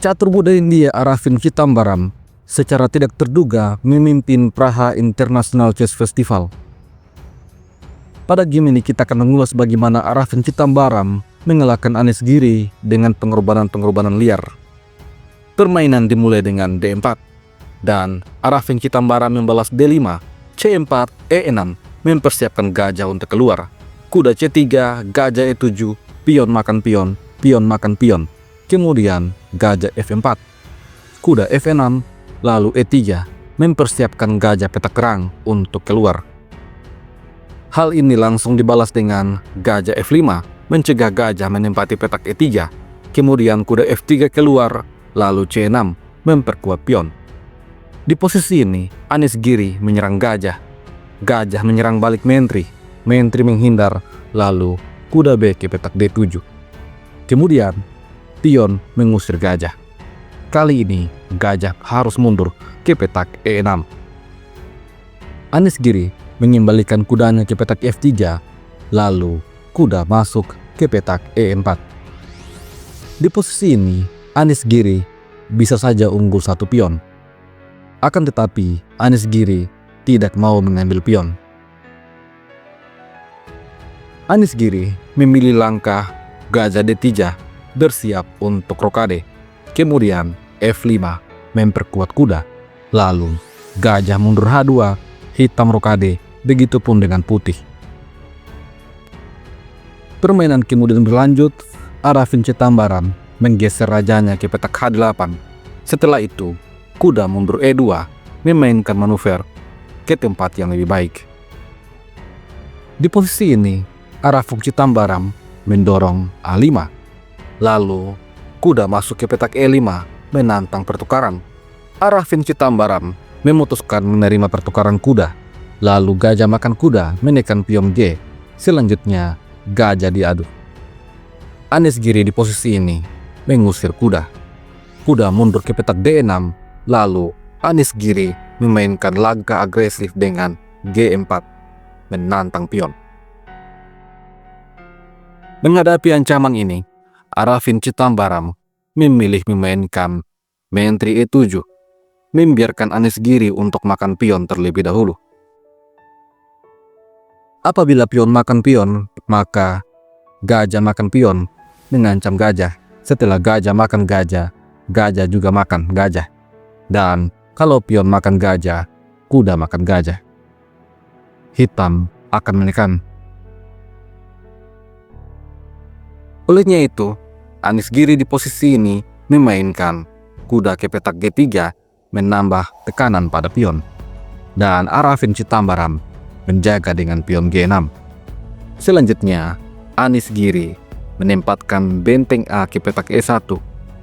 Catur muda India Arafin Chitambaram secara tidak terduga memimpin Praha International Chess Festival. Pada game ini kita akan mengulas bagaimana Arafin Chitambaram mengalahkan Anish Giri dengan pengorbanan-pengorbanan liar. Permainan dimulai dengan D4 dan Arafin Chitambaram membalas D5, C4, E6 mempersiapkan gajah untuk keluar. Kuda C3, gajah E7, pion makan pion, pion makan pion. Kemudian gajah F4, kuda F6, lalu E3 mempersiapkan gajah petak kerang untuk keluar. Hal ini langsung dibalas dengan gajah F5 mencegah gajah menempati petak E3. Kemudian kuda F3 keluar, lalu C6 memperkuat pion. Di posisi ini Anish Giri menyerang gajah. Gajah menyerang balik menteri. Menteri menghindar, lalu kuda B ke petak D7. Kemudian pion mengusir gajah. Kali ini gajah harus mundur ke petak E6. Anish Giri mengembalikan kudanya ke petak F3, lalu kuda masuk ke petak E4. Di posisi ini Anish Giri bisa saja unggul satu pion. Akan tetapi Anish Giri tidak mau mengambil pion. Anish Giri memilih langkah gajah D3 bersiap untuk rokade. Kemudian F5 memperkuat kuda. Lalu gajah mundur H2, hitam rokade, begitupun dengan putih. Permainan kemudian berlanjut. Arafin Chitambaram menggeser rajanya ke petak H8. Setelah itu kuda mundur E2 memainkan manuver ke tempat yang lebih baik. Di posisi ini Arafin Chitambaram mendorong A5. Lalu kuda masuk ke petak E5 menantang pertukaran. Arafin Chitambaram memutuskan menerima pertukaran kuda. Lalu gajah makan kuda menekan pion G. Selanjutnya gajah diadu. Anish Giri di posisi ini mengusir kuda. Kuda mundur ke petak D6. Lalu Anish Giri memainkan langkah agresif dengan G4 menantang pion. Menghadapi ancaman ini, Arafin Chitambaram memilih memainkan menteri E7, membiarkan Anish Giri untuk makan pion terlebih dahulu. Apabila pion makan pion, maka gajah makan pion mengancam gajah. Setelah gajah makan gajah, gajah juga makan gajah. Dan kalau pion makan gajah, kuda makan gajah. Hitam akan menekan. Olehnya itu, Anish Giri di posisi ini memainkan kuda ke petak G3 menambah tekanan pada pion. Dan Arafin Chitambaram menjaga dengan pion G6. Selanjutnya, Anish Giri menempatkan benteng A ke petak E1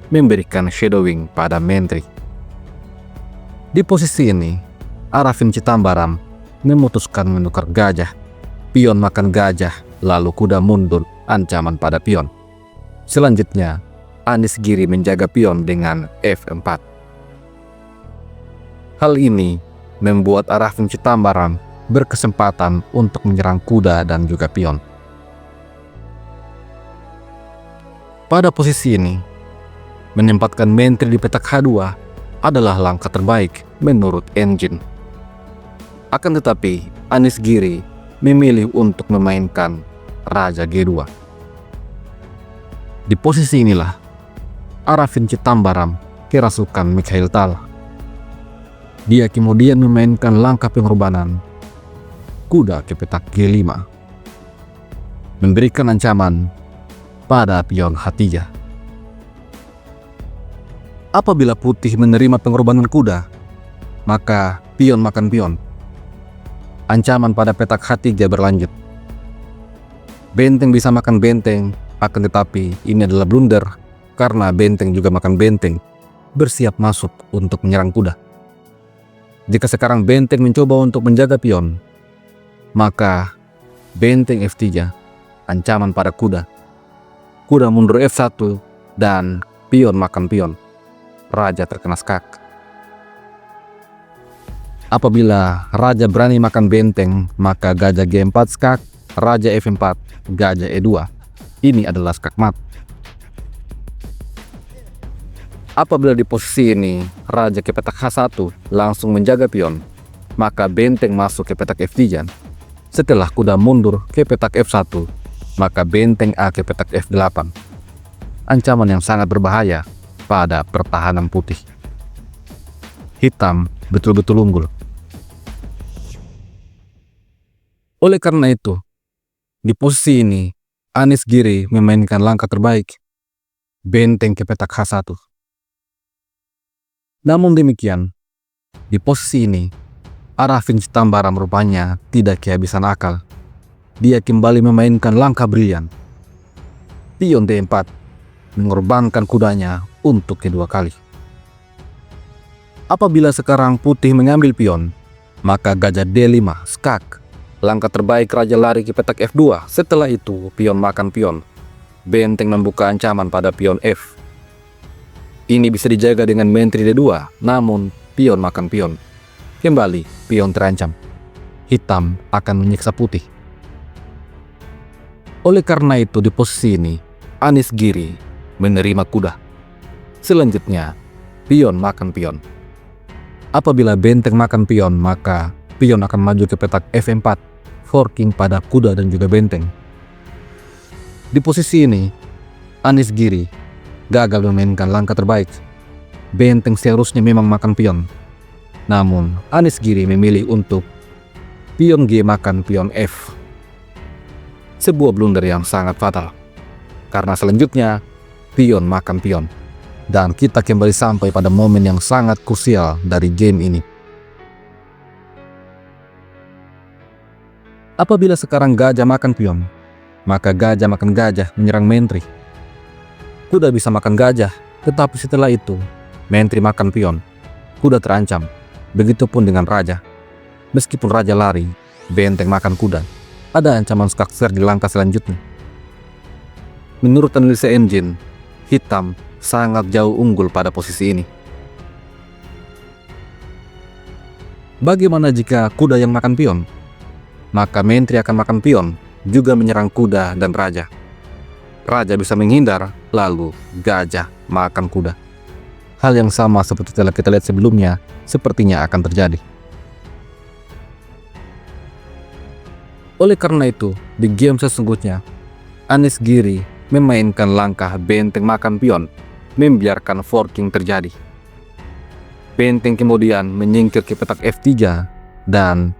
memberikan shadowing pada menteri. Di posisi ini, Arafin Chitambaram memutuskan menukar gajah. Pion makan gajah, lalu kuda mundur ancaman pada pion. Selanjutnya, Anish Giri menjaga pion dengan F4. Hal ini membuat Arafin Chitambaram berkesempatan untuk menyerang kuda dan juga pion. Pada posisi ini, menempatkan menteri di petak H2 adalah langkah terbaik menurut engine. Akan tetapi, Anish Giri memilih untuk memainkan Raja G2. Di posisi inilah Arafin Chitambaram kerasukan Mikhail Tal. Dia kemudian memainkan langkah pengorbanan kuda ke petak G5, memberikan ancaman pada pion H3. Apabila putih menerima pengorbanan kuda, maka pion makan pion. Ancaman pada petak H3 berlanjut. Benteng bisa makan benteng, akan tetapi ini adalah blunder karena benteng juga makan benteng, bersiap masuk untuk menyerang kuda. Jika sekarang benteng mencoba untuk menjaga pion, maka benteng F3 ancaman pada kuda. Kuda mundur F1 dan pion makan pion. Raja terkena skak. Apabila raja berani makan benteng, maka gajah G4 skak, raja F4, gajah E2. Ini adalah skak mat. Apabila di posisi ini raja ke petak H1 langsung menjaga pion, maka benteng masuk ke petak F3. Setelah kuda mundur ke petak F1, maka benteng A ke petak F8. Ancaman yang sangat berbahaya pada pertahanan putih. Hitam betul-betul unggul. Oleh karena itu, di posisi ini Anies Giri memainkan langkah terbaik, benteng ke petak H1. Namun demikian, di posisi ini Arafin Citambaram rupanya tidak kehabisan akal. Dia kembali memainkan langkah brilian. Pion D4 mengorbankan kudanya untuk kedua kali. Apabila sekarang putih mengambil pion, maka gajah D5 skak. Langkah terbaik raja lari ke petak F2. Setelah itu pion makan pion. Benteng membuka ancaman pada pion F. Ini bisa dijaga dengan menteri D2, namun pion makan pion. Kembali pion terancam. Hitam akan menyiksa putih. Oleh karena itu di posisi ini Anies Giri menerima kuda. Selanjutnya pion makan pion. Apabila benteng makan pion, maka pion akan maju ke petak F4, forking pada kuda dan juga benteng. Di posisi ini Anies Giri gagal memainkan langkah terbaik. Benteng seharusnya memang makan pion, namun Anies Giri memilih untuk pion G makan pion F. Sebuah blunder yang sangat fatal, karena selanjutnya pion makan pion. Dan kita kembali sampai pada momen yang sangat krusial dari game ini. Apabila sekarang gajah makan pion, maka gajah makan gajah menyerang menteri. Kuda bisa makan gajah, tetapi setelah itu menteri makan pion. Kuda terancam. Begitupun dengan raja. Meskipun raja lari, benteng makan kuda. Ada ancaman skakser di langkah selanjutnya. Menurut analisa engine, hitam sangat jauh unggul pada posisi ini. Bagaimana jika kuda yang makan pion? Maka menteri akan makan pion, juga menyerang kuda dan raja. Raja bisa menghindar, lalu gajah makan kuda. Hal yang sama seperti telah kita lihat sebelumnya, sepertinya akan terjadi. Oleh karena itu, di game sesungguhnya, Anies Giri memainkan langkah benteng makan pion, membiarkan forking terjadi. Benteng kemudian menyingkir ke petak F3 dan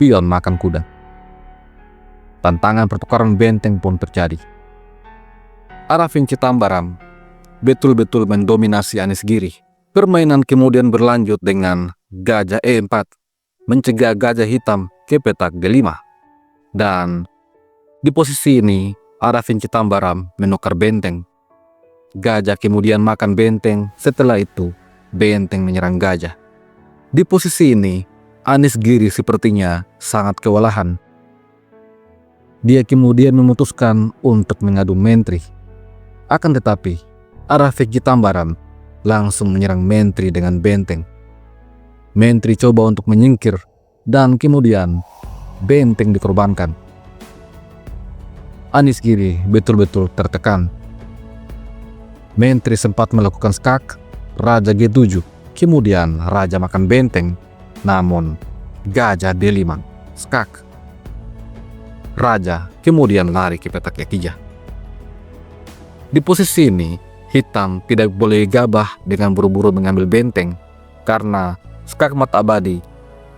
pion makan kuda. Tantangan pertukaran benteng pun terjadi. Arafin Citambaram betul-betul mendominasi Anies Giri. Permainan kemudian berlanjut dengan gajah E4 mencegah gajah hitam ke petak D5. Dan di posisi ini Arafin Citambaram menukar benteng. Gajah kemudian makan benteng, setelah itu benteng menyerang gajah. Di posisi ini Anies Giri sepertinya sangat kewalahan. Dia kemudian memutuskan untuk mengadu menteri. Akan tetapi Arafin Citambaram langsung menyerang menteri dengan benteng. Menteri coba untuk menyingkir dan kemudian benteng dikorbankan. Anies Giri betul-betul tertekan. Menteri sempat melakukan skak, raja G7, kemudian raja makan benteng, namun gajah D5, skak. Raja kemudian lari ke petak E3. Di posisi ini, hitam tidak boleh gabah dengan buru-buru mengambil benteng, karena skak mat abadi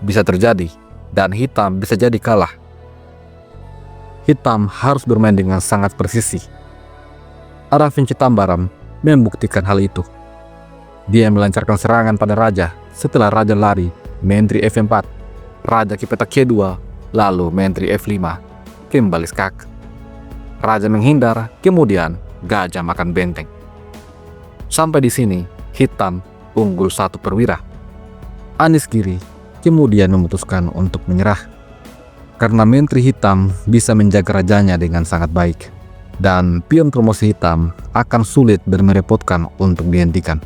bisa terjadi dan hitam bisa jadi kalah. Hitam harus bermain dengan sangat presisi. Arafin Citambaram membuktikan hal itu. Dia melancarkan serangan pada raja. Setelah raja lari, menteri F4, raja ke petak K2, lalu menteri F5, kembali skak. Raja menghindar, kemudian gajah makan benteng. Sampai di sini, hitam unggul 1 perwira. Anies Giri kemudian memutuskan untuk menyerah. Karena menteri hitam bisa menjaga rajanya dengan sangat baik. Dan pion promosi hitam akan sulit dan merepotkan untuk dihentikan.